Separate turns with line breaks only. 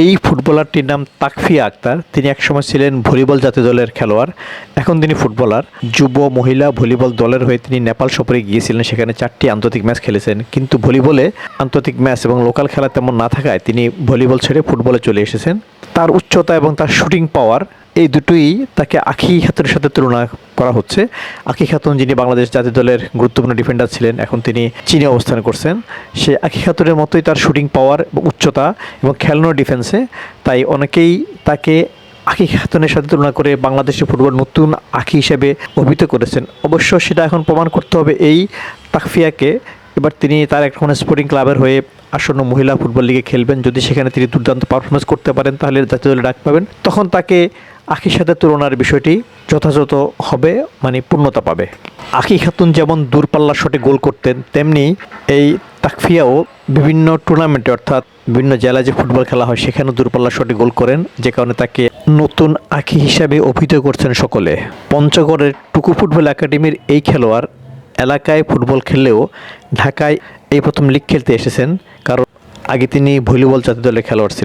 এই ফুটবলারটির নাম তাকফিয়া আক্তার। তিনি একসময় ছিলেন ভলিবল জাতীয় দলের খেলোয়াড়, এখন তিনি ফুটবলার। যুব মহিলা ভলিবল দলের হয়ে তিনি নেপাল সফরে গিয়েছিলেন, সেখানে 4টি আন্তর্জাতিক ম্যাচ খেলেছেন। কিন্তু ভলিবলে আন্তর্জাতিক ম্যাচ এবং লোকাল খেলা তেমন না থাকায় তিনি ভলিবল ছেড়ে ফুটবলে চলে এসেছেন। তার উচ্চতা এবং তার শুটিং পাওয়ার এই দুটোই তাকে আঁখি খাতুনের সাথে তুলনা করা হচ্ছে। আঁখি খাতুন যিনি বাংলাদেশ জাতীয় দলের গুরুত্বপূর্ণ ডিফেন্ডার ছিলেন, এখন তিনি চীনে অবস্থান করছেন। সে আঁখি খাতুনের মতোই তার শুটিং পাওয়ার এবং উচ্চতা এবং খেলানোর ডিফেন্সে, তাই অনেকেই তাকে আঁখি খাতুনের সাথে তুলনা করে বাংলাদেশের ফুটবল নতুন আঁখি হিসেবে অভিহিত করেছেন। অবশ্য সেটা এখন প্রমাণ করতে হবে এই তাকফিয়াকে। এবার তিনি তার একটা স্পোর্টিং ক্লাবের হয়ে আসন্ন মহিলা ফুটবল লিগে খেলবেন। যদি সেখানে তিনি দুর্দান্ত পারফরমেন্স করতে পারেন তাহলে জাতীয় দলে ডাক পাবেন, তখন তাকে আঁখির সাথে তুলনার বিষয়টি যথাযথ হবে, মানে পূর্ণতা পাবে। আঁখি খাতুন যেমন দূরপাল্লার শটে গোল করতেন, তেমনি এই তাকফিয়াও বিভিন্ন টুর্নামেন্টে অর্থাৎ বিভিন্ন জেলায় যে ফুটবল খেলা হয় সেখানেও দূরপাল্লার শটে গোল করেন, যে কারণে তাকে নতুন আঁখি হিসাবে অভিহিত করছেন সকলে। পঞ্চগড়ের টুকু ফুটবল একাডেমির এই খেলোয়াড় এলাকায় ফুটবল খেললেও ঢাকায় এই প্রথম লিগ খেলতে এসেছেন, কারণ আগে তিনি ভলিবল জাতীয় দলের খেলোয়াড় ছিলেন।